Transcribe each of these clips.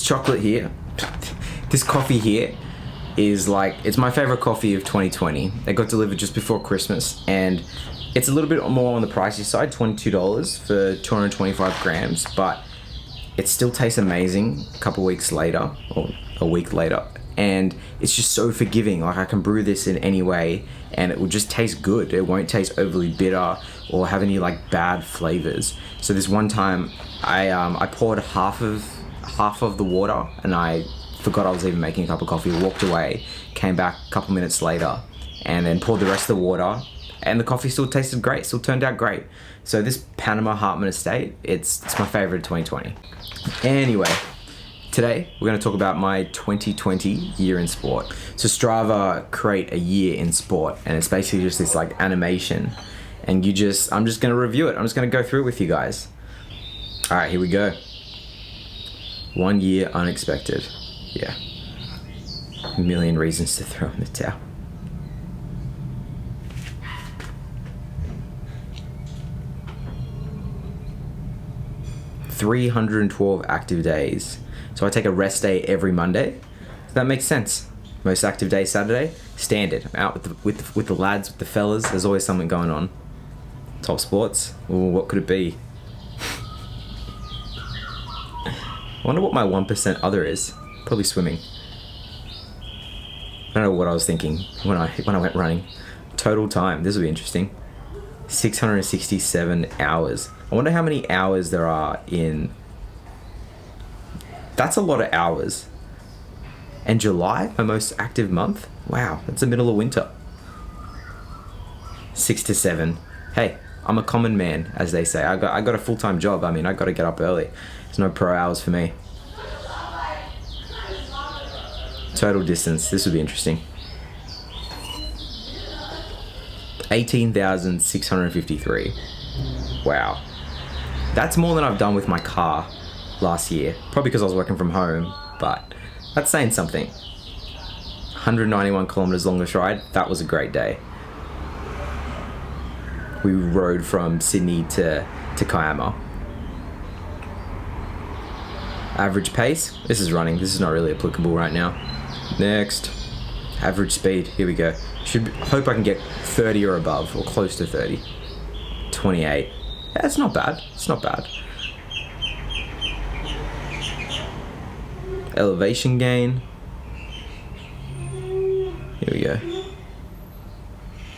This chocolate here, this coffee here is like, it's my favorite coffee of 2020. It got delivered just before Christmas, and it's a little bit more on the pricey side, $22 for 225 grams, but it still tastes amazing a couple weeks later, or a week later. And it's just so forgiving. Like, I can brew this in any way and it will just taste good. It won't taste overly bitter or have any like bad flavors. So this one time I poured half of the water and I forgot I was even making a cup of coffee, walked away, came back a couple minutes later and then poured the rest of the water, and the coffee still tasted great, still turned out great. So this Panama Hartman Estate, it's my favorite of 2020. Anyway, today we're going to talk about my 2020 year in sport. So Strava create a year in sport, and it's basically just this like animation, and I'm just going to review it. I'm just going to go through it with you guys. All right, here we go. 1 year unexpected. Yeah. A million reasons to throw in the towel. $312 active days. So I take a rest day every Monday. That makes sense. Most active day Saturday. Standard. I'm out with the lads, with the fellas. There's always something going on. Top sports. Ooh, what could it be? I wonder what my 1% other is. Probably swimming. I don't know what I was thinking when I went running. Total time. This will be interesting. 667 hours. I wonder how many hours there are in... That's a lot of hours. And July, my most active month? Wow, that's the middle of winter. 6 to 7. Hey, I'm a common man, as they say. I got a full-time job. I mean, I got to get up early. There's no pro hours for me. Total distance. This would be interesting. 18,653. Wow. That's more than I've done with my car last year. Probably because I was working from home, but that's saying something. 191 kilometers longest ride. That was a great day. We rode from Sydney to Kiama. Average pace. This is running. This is not really applicable right now. Next. Average speed. Here we go. Hope I can get 30 or above, or close to 30. 28. Yeah, it's not bad. It's not bad. Elevation gain. Here we go.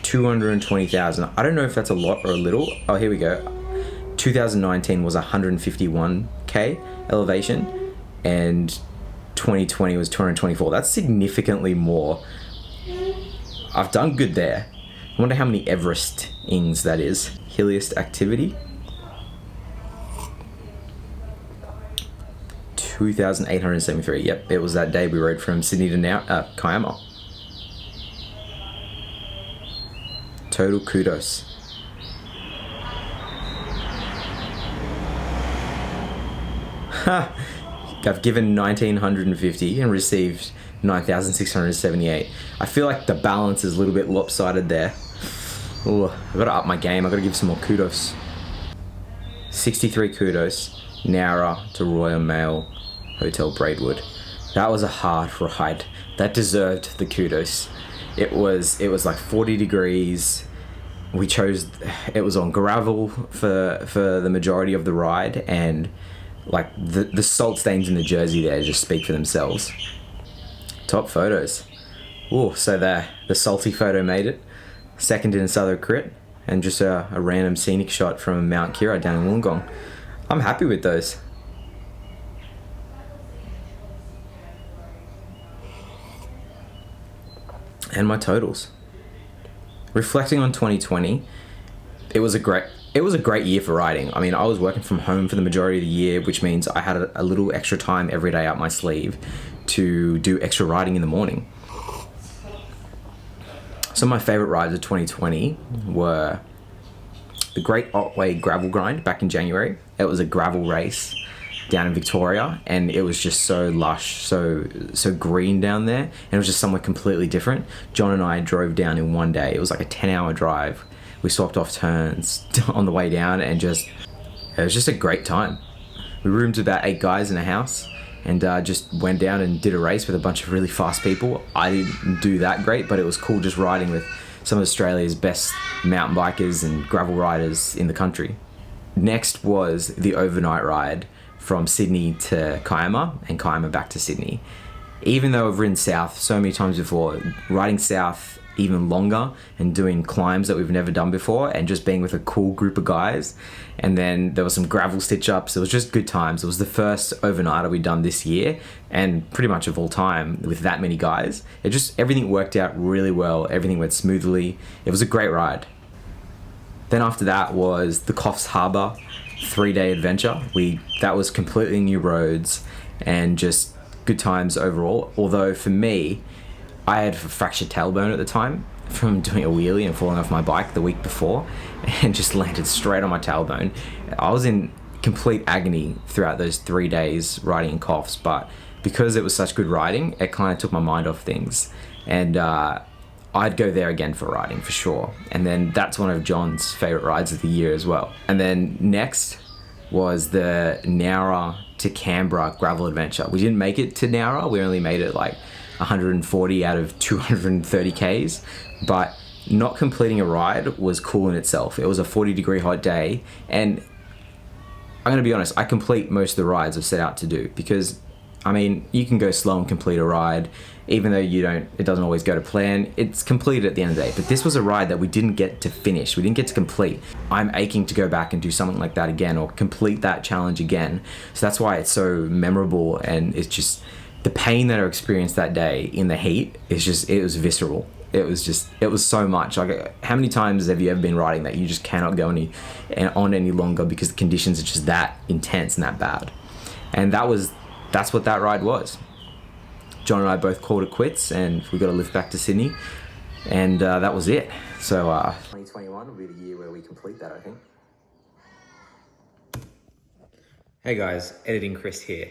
220,000. I don't know if that's a lot or a little. Oh, here we go. 2019 was 151k elevation, and 2020 was 224. That's significantly more. I've done good there. I wonder how many Everest-ings that is. Hilliest activity. 2,873. Yep, it was that day we rode from Sydney to Kiama. Total kudos. I've given 1,950 and received 9,678. I feel like the balance is a little bit lopsided there. Ooh, I've got to up my game. I've got to give some more kudos. 63 kudos. Nowra to Royal Mail Hotel Braidwood. That was a hard ride. That deserved the kudos. It was like 40 degrees. It was on gravel for the majority of the ride, and like the salt stains in the jersey there just speak for themselves. Top photos. Oh, so the salty photo made it. Second in Southern Crit, and just a random scenic shot from Mount Kira down in Wollongong. I'm happy with those. And my totals. Reflecting on 2020, it was a great year for riding. I mean, I was working from home for the majority of the year, which means I had a little extra time every day up my sleeve to do extra riding in the morning. Some of my favorite rides of 2020 were the Great Otway Gravel Grind back in January. It was a gravel race down in Victoria, and it was just so lush, so green down there, and it was just somewhere completely different. John and I drove down in one day. It was like a 10-hour drive. We swapped off turns on the way down, and it was just a great time. We roomed about 8 guys in a house, and just went down and did a race with a bunch of really fast people. I didn't do that great, but it was cool just riding with some of Australia's best mountain bikers and gravel riders in the country. Next was the overnight ride from Sydney to Kiama and Kiama back to Sydney. Even though I've ridden south so many times before, riding south even longer and doing climbs that we've never done before and just being with a cool group of guys. And then there was some gravel stitch ups. It was just good times. It was the first overnighter we'd done this year and pretty much of all time with that many guys. Everything worked out really well. Everything went smoothly. It was a great ride. Then after that was the Coffs Harbour 3-day adventure. That was completely new roads and just good times overall. Although for me, I had a fractured tailbone at the time from doing a wheelie and falling off my bike the week before and just landed straight on my tailbone. I was in complete agony throughout those 3 days riding in Coffs, but because it was such good riding, it kind of took my mind off things. And I'd go there again for riding for sure. And then that's one of John's favorite rides of the year as well. And then next was the Nowra to Canberra gravel adventure. We didn't make it to Nowra. We only made it like 140 out of 230 Ks, but not completing a ride was cool in itself. It was a 40-degree hot day, and I'm gonna be honest, I complete most of the rides I've set out to do, because I mean, you can go slow and complete a ride, even though it doesn't always go to plan. It's completed at the end of the day. But this was a ride that we didn't get to finish. We didn't get to complete. I'm aching to go back and do something like that again, or complete that challenge again. So that's why it's so memorable, and it's just the pain that I experienced that day in the heat it was visceral. It was so much. Like, how many times have you ever been riding that you just cannot go on any longer because the conditions are just that intense and that bad? And that's what that ride was. John and I both called it quits, and we got to lift back to Sydney, and that was it. So 2021 will be the year where we complete that, I think. Hey guys, Editing Chris here.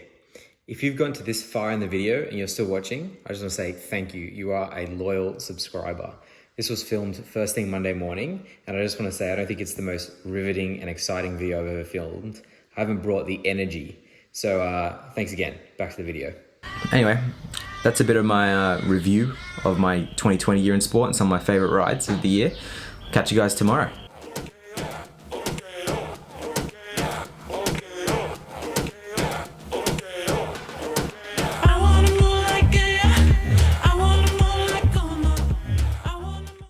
If you've gone to this far in the video and you're still watching, I just want to say thank you. You are a loyal subscriber. This was filmed first thing Monday morning, and I just want to say I don't think it's the most riveting and exciting video I've ever filmed. I haven't brought the energy. So thanks again. Back to the video. Anyway, that's a bit of my review of my 2020 year in sport and some of my favorite rides of the year. Catch you guys tomorrow.